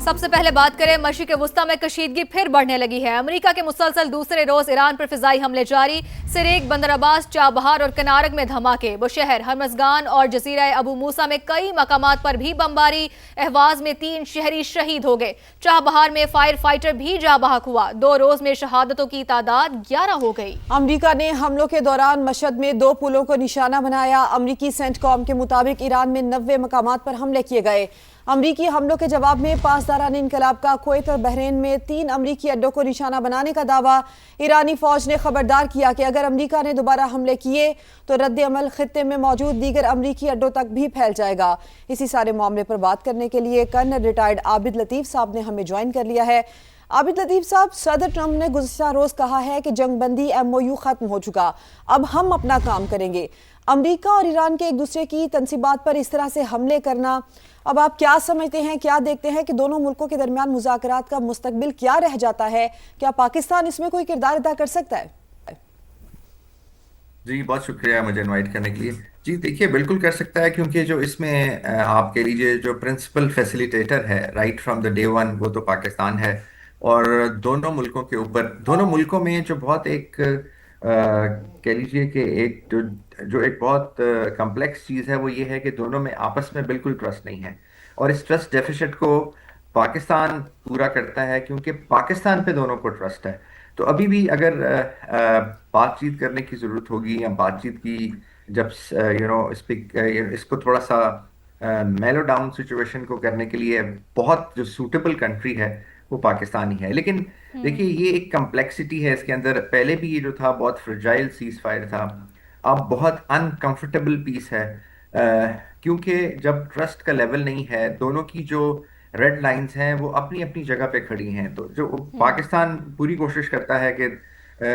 सबसे पहले बात करें, मशरिक़ वुस्ता में कशीदगी फिर बढ़ने लगी है। अमेरिका के मुसलसल दूसरे रोज ईरान पर फिजाई हमले जारी। सिरेक, बंदर अब्बास, चाबहार और कनारग में धमाके। बुशहर, हरमजगान और जजीरा अबू मूसा में कई मकामात पर भी बमबारी। अहवाज में 3 शहरी शहीद हो गए। चाबहार में फायर फाइटर भी जा बहक हुआ। 2 रोज में शहादतों की तादाद 11 हो गई। अमरीका ने हमलों के दौरान मशहद में 2 पुलों को निशाना बनाया। अमरीकी सेंटकॉम के मुताबिक ईरान में 90 मकामात पर हमले किए गए। अमरीकी हमलों के जवाब में पासदारान इनकलाब का कुवैत और बहरीन में 3 अमरीकी अड्डों को निशाना बनाने का दावा। ईरानी फौज ने खबरदार किया कि अगर अमरीका ने दोबारा हमले किए तो रद्द अमल खित्ते में मौजूद दीगर अमरीकी अड्डों तक भी फैल जाएगा। इसी सारे मामले पर बात करने के लिए कर्नल रिटायर्ड आबिद लतीफ साहब ने हमें ज्वाइन कर लिया है। आबिद लतीफ साहब, सदर ट्रंप ने गुज़िश्ता रोज कहा है कि जंगबंदी MOU खत्म हो चुका, अब हम अपना काम करेंगे। अमरीका और ईरान के एक दूसरे की तनसीबात पर इस तरह से हमले करना, अब आप क्या समझते हैं, क्या देखते हैं कि दोनों मुल्कों के दरमियान मुज़ाकरात का मुस्तकबिल क्या रह जाता है? क्या पाकिस्तान इसमें कोई किरदार अदा कर सकता है? जी, बहुत शुक्रिया मुझे इनवाइट करने के लिए। जी देखिए, बिल्कुल कर सकता है, क्योंकि जो इसमें आप कह लीजिए जो प्रिंसिपल फैसिलिटेटर है right from the day one, वो तो पाकिस्तान है। और दोनों मुल्कों के ऊपर, दोनों मुल्कों में जो बहुत एक कह लीजिए कि एक जो जो एक बहुत कम्प्लेक्स चीज़ है, वो ये है कि दोनों में आपस में बिल्कुल ट्रस्ट नहीं है। और इस ट्रस्ट डेफिसिट को पाकिस्तान पूरा करता है, क्योंकि पाकिस्तान पे दोनों को ट्रस्ट है। तो अभी भी अगर बातचीत करने की ज़रूरत होगी, या बातचीत की जब इसको थोड़ा सा मेलो डाउन सिचुएशन को करने के लिए बहुत जो सूटेबल कंट्री है वो पाकिस्तान ही है। लेकिन देखिए, ये एक कम्प्लेक्सिटी है इसके अंदर। पहले भी ये जो था बहुत फ्रेजाइल सीज फायर था, अब बहुत अनकंफर्टेबल पीस है। क्योंकि जब ट्रस्ट का लेवल नहीं है, दोनों की जो रेड लाइंस हैं वो अपनी अपनी जगह पे खड़ी हैं। तो जो पाकिस्तान पूरी कोशिश करता है कि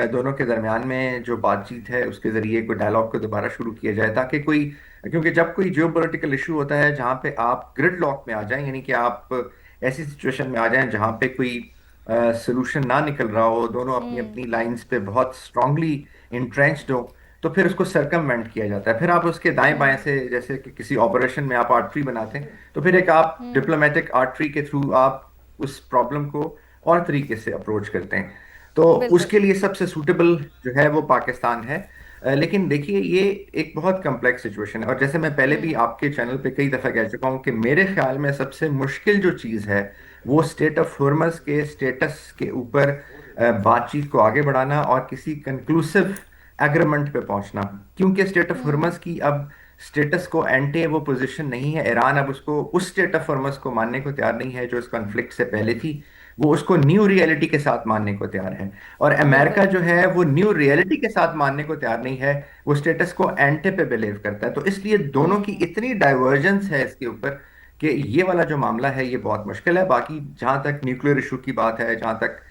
दोनों के दरमियान में जो बातचीत है उसके जरिए कोई डायलॉग को दोबारा शुरू किया जाए, ताकि कोई, क्योंकि जब कोई जियोपॉलिटिकल इशू होता है जहाँ पे आप ग्रिड लॉक में आ जाएं, यानी कि आप ऐसी सिचुएशन में आ जाएं जहाँ पे कोई सोल्यूशन ना निकल रहा हो, दोनों अपनी अपनी लाइंस पे बहुत स्ट्रांगली इंट्रेंच्ड हो, तो फिर उसको सर्कमवेंट किया जाता है। फिर आप उसके दाएं बाएं से, जैसे कि किसी ऑपरेशन में आप आर्टरी बनाते हैं, तो फिर एक आप डिप्लोमेटिक आर्टरी के थ्रू आप उस प्रॉब्लम को और तरीके से अप्रोच करते हैं। तो उसके लिए सबसे सूटेबल जो है वो पाकिस्तान है। लेकिन देखिए, ये एक बहुत कम्प्लेक्स सिचुएशन है। और जैसे मैं पहले भी आपके चैनल पे कई दफ़ा कह चुका हूँ कि मेरे ख्याल में सबसे मुश्किल जो चीज़ है वो स्टेट ऑफ हॉर्मज़ के स्टेटस के ऊपर बातचीत को आगे बढ़ाना और किसी कंक्लूसिव एग्रीमेंट पे पहुंचना। क्योंकि स्टेट ऑफ हॉर्मज़ की अब स्टेटस को एंटे वो पोजीशन नहीं है। ईरान अब उसको उस स्टेट ऑफ हॉर्मज़ को मानने को तैयार नहीं है जो इस कॉन्फ्लिक्ट से पहले थी, वो उसको न्यू रियलिटी के साथ मानने को तैयार है। और अमेरिका जो है वो न्यू रियलिटी के साथ मानने को तैयार नहीं है, वो स्टेटस को एंटे पे बिलीव करता है। तो इसलिए दोनों की इतनी डाइवर्जेंस है इसके ऊपर कि ये वाला जो मामला है ये बहुत मुश्किल है। बाकी जहां तक न्यूक्लियर इशू की बात है, जहां तक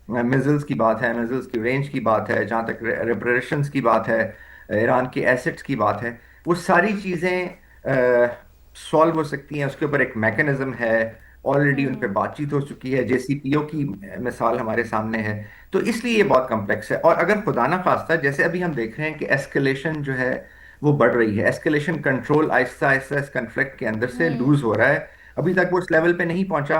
मिसाइल्स की बात है, मिसाइल्स की रेंज की बात है, जहां तक रिपरेशंस की बात है, ईरान के एसेट्स की बात है, वो सारी चीजें सॉल्व हो सकती हैं। उसके ऊपर एक मैकेनिज्म है, ऑलरेडी उन पे बातचीत हो चुकी है। JCPO की मिसाल हमारे सामने है। तो इसलिए ये बहुत कम्प्लेक्स है। और अगर खुदा ना खास्ता, जैसे अभी हम देख रहे हैं कि एस्केलेशन जो है वो बढ़ रही है, एस्केलेशन कंट्रोल आहिस्ता आहिस्ता इस कन्फ्लिक्ट के अंदर से लूज हो रहा है। अभी तक वो उस लेवल पे नहीं पहुंचा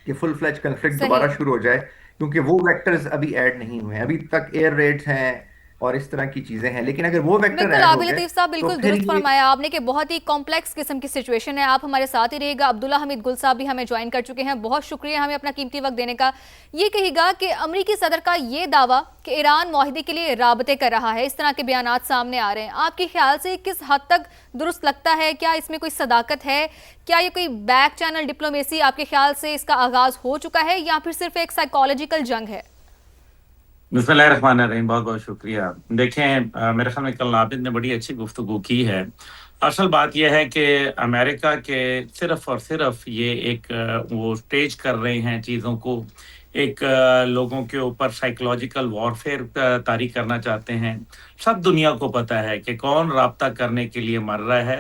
कि फुल फ्लैज कन्फ्लिक्ट दोबारा शुरू हो जाए, क्योंकि वो वेक्टर्स अभी ऐड नहीं हुए हैं। अभी तक एयर रेड्स हैं और इस तरह की चीजें हैं, लेकिन अगर वो वेक्टर बिल्कुल ऐड हो आबिद गए लतीफ साहब, तो बिल्कुल फिर दुरुस्त ये फरमाया आपने कि बहुत ही कॉम्प्लेक्स किस्म की सिचुएशन है। आप हमारे साथ ही रहिएगा। अब्दुल्ला हमीद गुल साहब भी हमें ज्वाइन कर चुके हैं, बहुत शुक्रिया हमें अपना कीमती वक्त देने का। ये कहिएगा कि अमरीकी सदर का ये दावा कि ईरान मुआहिदे के लिए राबते कर रहा है, इस तरह के बयानात सामने आ रहे हैं, आपके ख्याल से किस हद तक दुरुस्त लगता है? क्या इसमें कोई सदाकत है? क्या ये कोई बैक चैनल डिप्लोमेसी आपके ख्याल से इसका आगाज हो चुका है, या फिर सिर्फ एक साइकोलॉजिकल जंग है? बिस्मिल्लाहिर्रहमानिर्रहीम, बहुत बहुत शुक्रिया। देखें, मेरे ख्याल में कल नाबिद ने बड़ी अच्छी गुफ्तगू की है। असल बात यह है कि अमेरिका के सिर्फ और सिर्फ ये एक वो स्टेज कर रहे हैं चीज़ों को, एक लोगों के ऊपर साइकोलॉजिकल वॉरफेयर तारी करना चाहते हैं। सब दुनिया को पता है कि कौन राब्ता करने के लिए मर रहा है